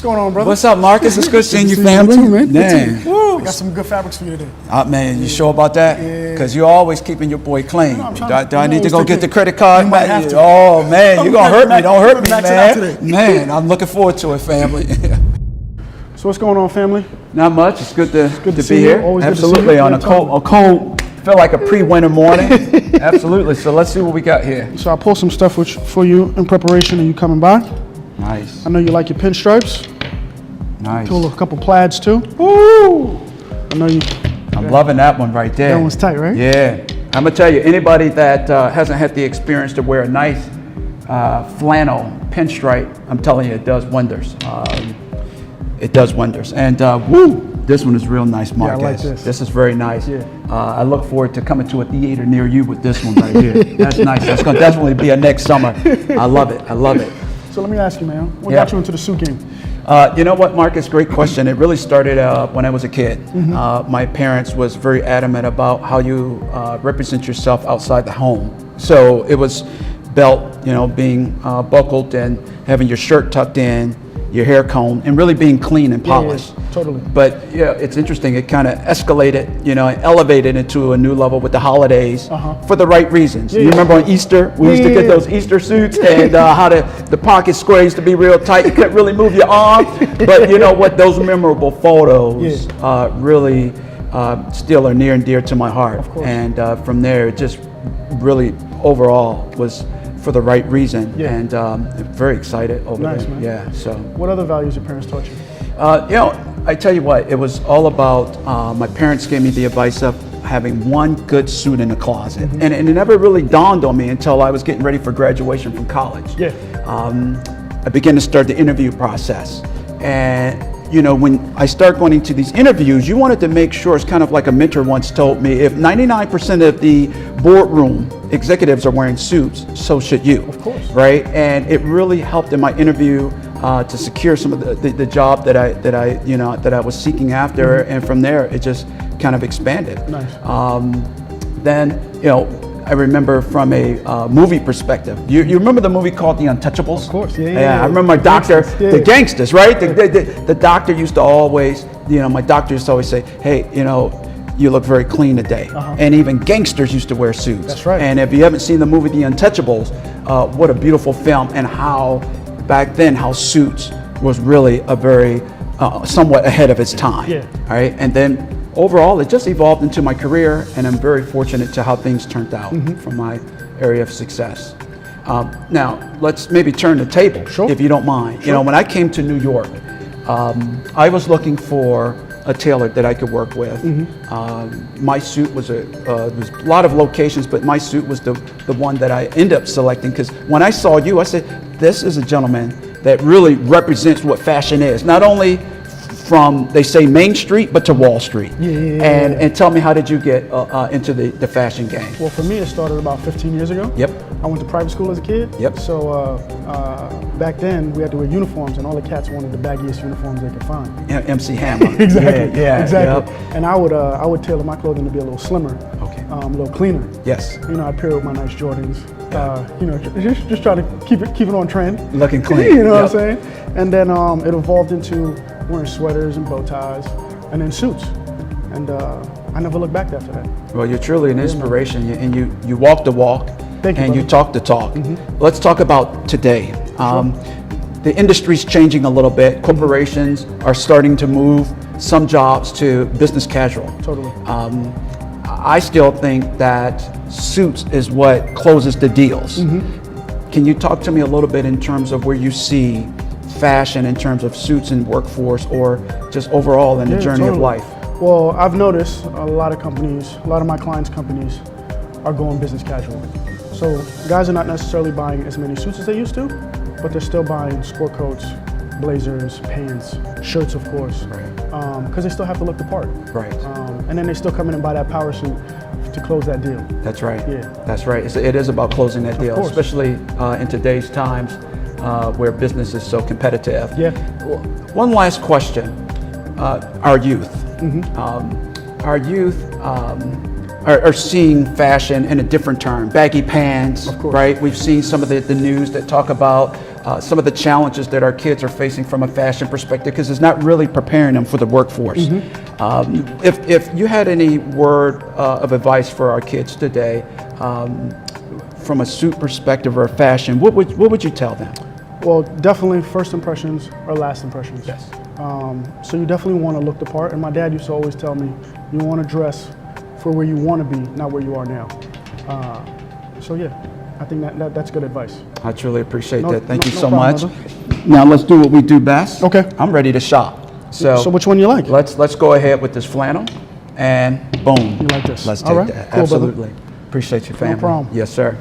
What's going on, brother? What's up, Marcus? It's good seeing you, see family. you too, man. Man. Woo, I got some good fabrics for you today. Man, you sure about that? Because you're always keeping your boy clean. No, I'm trying Do I need to go get the credit. credit card? You might have to. Oh, man, you're going to hurt me. Don't hurt me, Max it out today. man. Man, I'm looking forward to it, family. So what's going on, family? Not much. It's good to see be you. here. Always good to see Absolutely. you. On Yeah, a cold, feel like a pre-winter morning. Absolutely. So let's see what we got here. So I pulled some stuff for you in preparation of you coming by. Nice. I know you like your pinstripes. Nice. Pulled a couple plaids too. Woo! I know you. I'm loving that one right there. That one's tight, right? Yeah. I'm going to tell you, anybody that hasn't had the experience to wear a nice flannel pinstripe, I'm telling you, it does wonders. It does wonders. And woo, this one is real nice, Marcus. I like this. This is very nice. Yeah. I look forward to coming to a theater near you with this one right here. That's nice. That's going to definitely be a next summer. I love it. I love it. So let me ask you, man. What Yeah. got you into the suit game? You know what, Marcus? Great question. It really started when I was a kid. My parents was very adamant about how you represent yourself outside the home. So it was belt, being buckled and having your shirt tucked in, your hair combed, and really being clean and polished. Yeah, totally. But yeah, it's interesting. It kind of escalated, and elevated into a new level with the holidays for the right reasons. You remember on Easter, we used to get those Easter suits and how the pocket square used to be real tight. You couldn't really move your arm. But you know what? Those memorable photos really still are near and dear to my heart. Of course. And from there, it just really overall was for the right reason. Yeah. And very excited over Nice, there. man. Yeah. So. What other values your parents taught you? I tell you what, it was all about, my parents gave me the advice of having one good suit in the closet. And it never really dawned on me until I was getting ready for graduation from college. Yeah. I began to start the interview process. And when I start going into these interviews, you wanted to make sure, it's kind of like a mentor once told me, if 99% of the boardroom executives are wearing suits, so should you. Of course. Right? And it really helped in my interview to secure some of the job that I was seeking after, and from there it just kind of expanded. Nice. Then I remember from a movie perspective. You remember the movie called The Untouchables? Of course, yeah. I remember my doctor, Gangsters, the gangsters, right? The doctor used to always, my doctor used to always say, hey, you look very clean today. And even gangsters used to wear suits. That's right. And if you haven't seen the movie The Untouchables, what a beautiful film, and how back then how suits was really a very somewhat ahead of its time. Yeah. All right. And then overall, it just evolved into my career, and I'm very fortunate to how things turned out from my area of success. Now, let's maybe turn the table, if you don't mind. Sure. When I came to New York, I was looking for a tailor that I could work with. My suit was there's a lot of locations, but my suit was the one that I ended up selecting, because when I saw you, I said, this is a gentleman that really represents what fashion is. Not only from, they say, Main Street, but to Wall Street. And tell me, how did you get into the fashion game? Well, for me, it started about 15 years ago. Yep. I went to private school as a kid. Yep. So back then, we had to wear uniforms, and all the cats wanted the baggiest uniforms they could find. MC Hammer. Exactly. Yeah. Exactly. Yep. And I would tailor my clothing to be a little slimmer. Okay. A little cleaner. Yes. I'd pair it with my nice Jordans. Just try to keep it on trend. Looking clean. You know what I'm saying? And then it evolved into wearing sweaters and bow ties, and then suits. And I never looked back after that. Well, you're truly an inspiration, and you walk the walk, Thank you, and you brother. talk the talk. Let's talk about today. The industry's changing a little bit. Corporations are starting to move some jobs to business casual. Totally. I still think that suits is what closes the deals. Can you talk to me a little bit in terms of where you see fashion in terms of suits and workforce, or just overall in the journey of life? Well, I've noticed a lot of my clients' companies are going business casual. So guys are not necessarily buying as many suits as they used to, but they're still buying sport coats, blazers, pants, shirts, of course, because they still have to look the part. Right. And then they still come in and buy that power suit to close that deal. That's right. Yeah. That's right. It is about closing that deal, course. especially in today's times where business is so competitive. Yeah. One last question. Our youth. Our youth are seeing fashion in a different term. Baggy pants, Of course. right? We've seen some of the news that talk about some of the challenges that our kids are facing from a fashion perspective, because it's not really preparing them for the workforce. If you had any word of advice for our kids today, from a suit perspective or fashion, what would you tell them? Well, definitely first impressions are last impressions. Yes. So you definitely want to look the part. And my dad used to always tell me, you want to dress for where you want to be, not where you are now. So yeah, I think that's good advice. I truly appreciate that. Thank you no so problem, much. Now let's do what we do best. Okay. I'm ready to shop. So which one you like? Let's go ahead with this flannel, and boom. You like this? Let's All take right. that. Cool, brother. Absolutely. Appreciate you, family. problem. Yes, sir.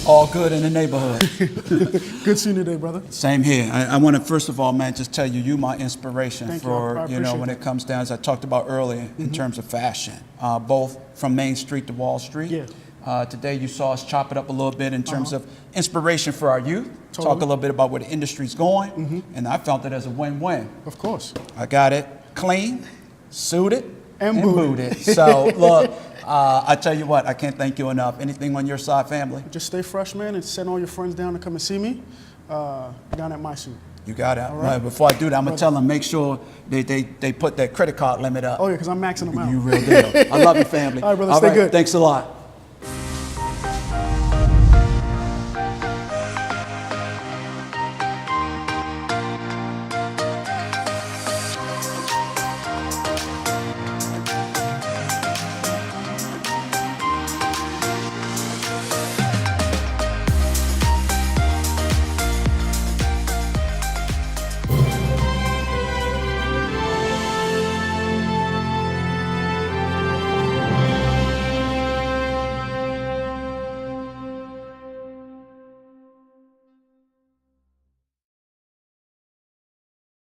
All good in the neighborhood. Good seeing you today, brother. Same here. I want to first of all, man, just tell you, my inspiration Thank you. for I appreciate when that. it comes down, as I talked about earlier, in terms of fashion, both from Main Street to Wall Street. Yeah. Today you saw us chop it up a little bit in terms of inspiration for our youth. Talk a Totally. little bit about where the industry's going, and I felt it as a win-win. Of course. I got it clean, suited, And booted. So look, I tell you what, I can't thank you enough. Anything on your side, family? Just stay fresh, man, and send all your friends down to come and see me down at my suit. You got it. right. Before I do that, I'm gonna tell them, make sure they put that credit card limit up. Oh yeah, because I'm maxing them out. You real deal. I love you, family. All right, brother, stay good. Thanks a lot.